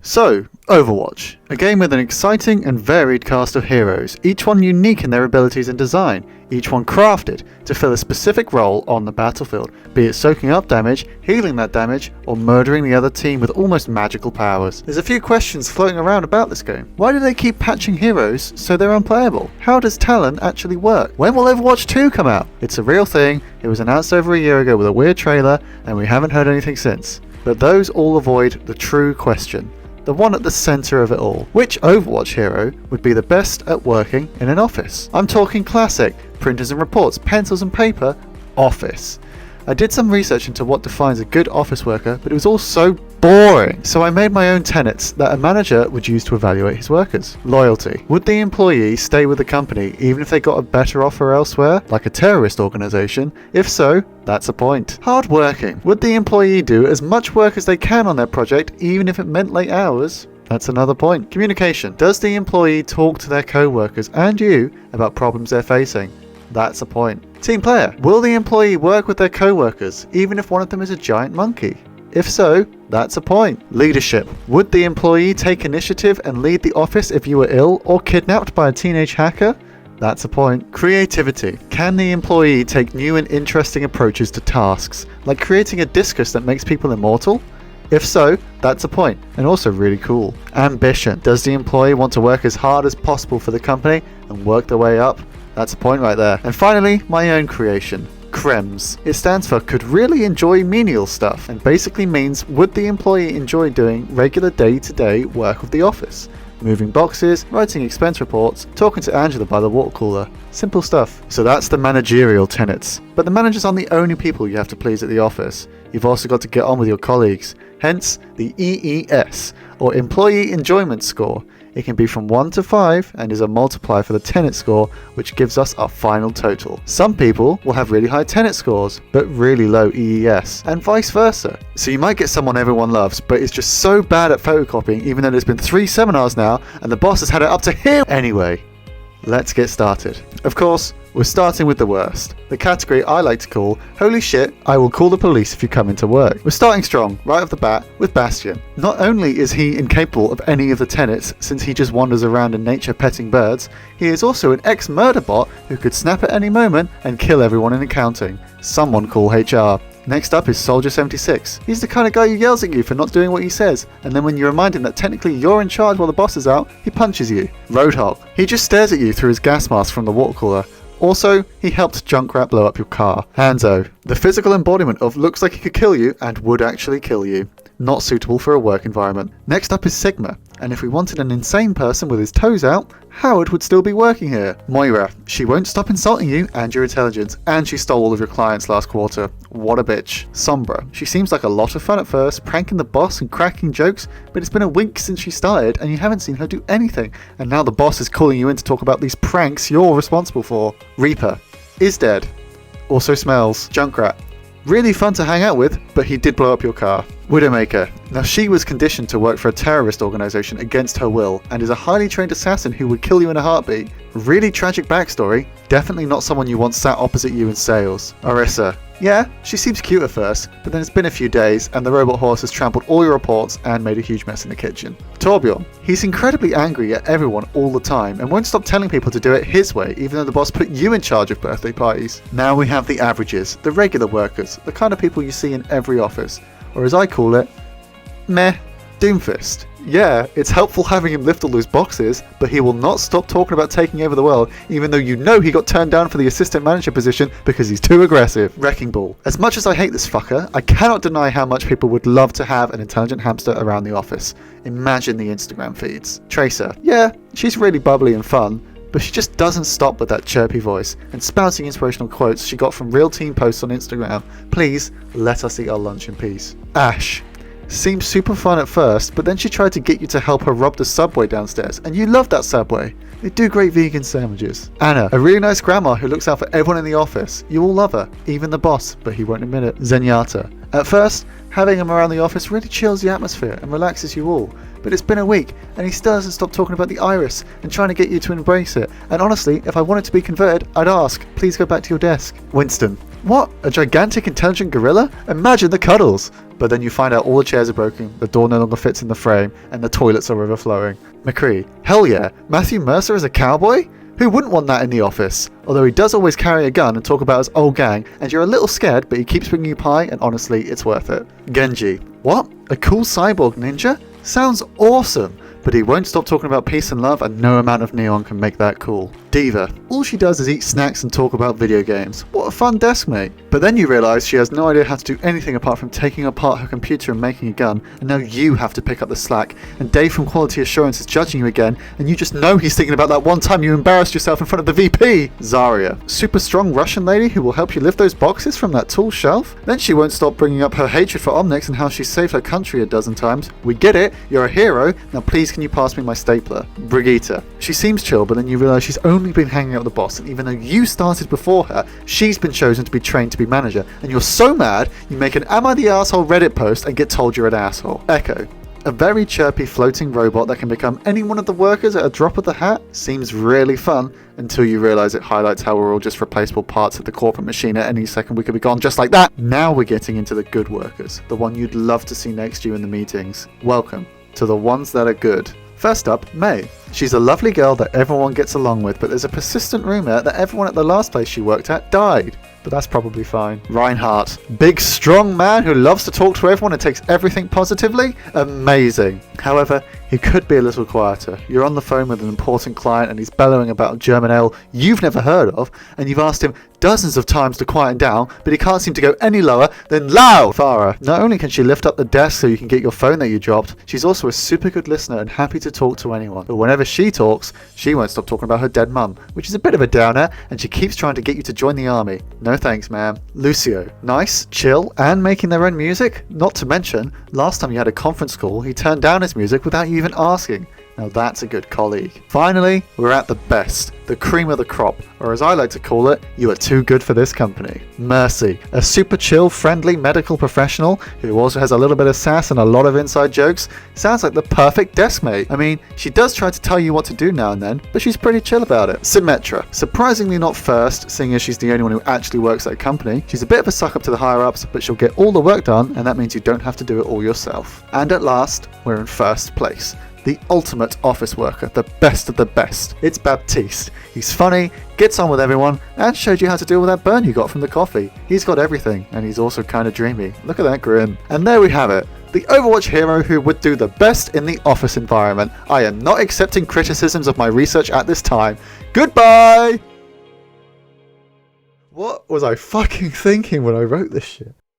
So, Overwatch, a game with an exciting and varied cast of heroes, each one unique in their abilities and design, each one crafted to fill a specific role on the battlefield, be it soaking up damage, healing that damage, or murdering the other team with almost magical powers. There's a few questions floating around about this game. Why do they keep patching heroes so they're unplayable? How does talent actually work? When will Overwatch 2 come out? It's a real thing, it was announced over a year ago with a weird trailer, and we haven't heard anything since. But those all avoid the true question. The one at the centre of it all. Which Overwatch hero would be the best at working in an office? I'm talking classic, printers and reports, pencils and paper, office. I did some research into what defines a good office worker, but it was all so boring. So I made my own tenets that a manager would use to evaluate his workers. Loyalty. Would the employee stay with the company even if they got a better offer elsewhere, like a terrorist organisation? If so, that's a point. Hard working. Would the employee do as much work as they can on their project even if it meant late hours? That's another point. Communication. Does the employee talk to their co-workers and you about problems they're facing? That's a point. Team player. Will the employee work with their co-workers even if one of them is a giant monkey? If so, that's a point. Leadership. Would the employee take initiative and lead the office if you were ill or kidnapped by a teenage hacker? That's a point. Creativity. Can the employee take new and interesting approaches to tasks, like creating a discus that makes people immortal? If so, that's a point, and also really cool. Ambition. Does the employee want to work as hard as possible for the company and work their way up? That's a point right there. And finally, my own creation. CREMS. It stands for could really enjoy menial stuff, and basically means would the employee enjoy doing regular day-to-day work of the office? Moving boxes, writing expense reports, talking to Angela by the water cooler. Simple stuff. So that's the managerial tenets. But the managers aren't the only people you have to please at the office. You've also got to get on with your colleagues. Hence the EES, or Employee Enjoyment Score. It can be from 1 to 5 and is a multiplier for the tenet score, which gives us our final total. Some people will have really high tenet scores, but really low EES, and vice versa. So you might get someone everyone loves, but is just so bad at photocopying even though there's been 3 seminars now and the boss has had it up to here. Anyway, let's get started. Of course, we're starting with the worst. The category I like to call, holy shit, I will call the police if you come into work. We're starting strong, right off the bat, with Bastion. Not only is he incapable of any of the tenets, since he just wanders around in nature petting birds, he is also an ex-murder bot who could snap at any moment and kill everyone in accounting. Someone call HR. Next up is Soldier 76. He's the kind of guy who yells at you for not doing what he says, and then when you remind him that technically you're in charge while the boss is out, he punches you. Roadhog. He just stares at you through his gas mask from the water cooler. Also, he helped Junkrat blow up your car. Hanzo. The physical embodiment of looks like he could kill you and would actually kill you. Not suitable for a work environment. Next up is Sigma, and if we wanted an insane person with his toes out, Howard would still be working here. Moira. She won't stop insulting you and your intelligence, and she stole all of your clients last quarter. What a bitch. Sombra. She seems like a lot of fun at first, pranking the boss and cracking jokes, but it's been a week since she started and you haven't seen her do anything, and now the boss is calling you in to talk about these pranks you're responsible for. Reaper. Is dead. Also smells. Junkrat. Really fun to hang out with, but he did blow up your car. Widowmaker. Now she was conditioned to work for a terrorist organisation against her will, and is a highly trained assassin who would kill you in a heartbeat. Really tragic backstory, definitely not someone you want sat opposite you in sales. Orisa. Yeah, she seems cute at first, but then it's been a few days and the robot horse has trampled all your reports and made a huge mess in the kitchen. Torbjorn. He's incredibly angry at everyone all the time and won't stop telling people to do it his way even though the boss put you in charge of birthday parties. Now we have the averages, the regular workers, the kind of people you see in every office, or as I call it, meh. Doomfist. Yeah, it's helpful having him lift all those boxes, but he will not stop talking about taking over the world, even though you know he got turned down for the assistant manager position because he's too aggressive. Wrecking Ball. As much as I hate this fucker, I cannot deny how much people would love to have an intelligent hamster around the office. Imagine the Instagram feeds. Tracer. Yeah, she's really bubbly and fun, but she just doesn't stop with that chirpy voice and spouting inspirational quotes she got from real team posts on Instagram. Please, let us eat our lunch in peace. Ash. Seems super fun at first, but then she tried to get you to help her rob the Subway downstairs, and you love that Subway. They do great vegan sandwiches. Anna, a really nice grandma who looks out for everyone in the office. You all love her, even the boss, but he won't admit it. Zenyatta. At first, having him around the office really chills the atmosphere and relaxes you all. But it's been a week, and he still hasn't stopped talking about the iris and trying to get you to embrace it. And honestly, if I wanted to be converted, I'd ask, please go back to your desk. Winston. What? A gigantic intelligent gorilla? Imagine the cuddles! But then you find out all the chairs are broken, the door no longer fits in the frame, and the toilets are overflowing. McCree: hell yeah, Matthew Mercer is a cowboy? Who wouldn't want that in the office? Although he does always carry a gun and talk about his old gang, and you're a little scared, but he keeps bringing you pie, and honestly, it's worth it. Genji: what? A cool cyborg ninja? Sounds awesome! But he won't stop talking about peace and love, and no amount of neon can make that cool. Diva: all she does is eat snacks and talk about video games. What a fun desk mate. But then you realise she has no idea how to do anything apart from taking apart her computer and making a gun, and now you have to pick up the slack, and Dave from Quality Assurance is judging you again, and you just know he's thinking about that one time you embarrassed yourself in front of the VP. Zarya: super strong Russian lady who will help you lift those boxes from that tall shelf? Then she won't stop bringing up her hatred for Omnics and how she saved her country a dozen times. We get it, you're a hero, now please can you pass me my stapler? Brigitte: she seems chill, but then you realise she's only been hanging out with the boss, and even though you started before her, she's been chosen to be trained to be manager, and you're so mad you make an Am I the Asshole Reddit post and get told you're an asshole. Echo: a very chirpy floating robot that can become any one of the workers at a drop of the hat? Seems really fun, until you realise it highlights how we're all just replaceable parts of the corporate machine. At any second we could be gone just like that. Now we're getting into the good workers, the one you'd love to see next to you in the meetings. Welcome to the ones that are good. First up, May. She's a lovely girl that everyone gets along with, but there's a persistent rumour that everyone at the last place she worked at died. But that's probably fine. Reinhardt. Big, strong man who loves to talk to everyone and takes everything positively? Amazing. However, he could be a little quieter. You're on the phone with an important client and he's bellowing about a German ale you've never heard of, and you've asked him dozens of times to quieten down, but he can't seem to go any lower than loud. Farah. Not only can she lift up the desk so you can get your phone that you dropped, she's also a super good listener and happy to talk to anyone. But whenever she talks, she won't stop talking about her dead mum, which is a bit of a downer, and she keeps trying to get you to join the army. No thanks, ma'am. Lucio. Nice, chill, and making their own music? Not to mention, last time you had a conference call, he turned down his music without you even asking. Now that's a good colleague. Finally, we're at the best, the cream of the crop, or as I like to call it, you are too good for this company. Mercy, a super chill, friendly medical professional who also has a little bit of sass and a lot of inside jokes. Sounds like the perfect desk mate. I mean, she does try to tell you what to do now and then, but she's pretty chill about it. Symmetra, surprisingly not first, seeing as she's the only one who actually works at a company. She's a bit of a suck up to the higher ups, but she'll get all the work done, and that means you don't have to do it all yourself. And at last, we're in first place. The ultimate office worker, the best of the best. It's Baptiste. He's funny, gets on with everyone, and showed you how to deal with that burn you got from the coffee. He's got everything, and he's also kind of dreamy. Look at that grin. And there we have it. The Overwatch hero who would do the best in the office environment. I am not accepting criticisms of my research at this time. Goodbye! What was I fucking thinking when I wrote this shit?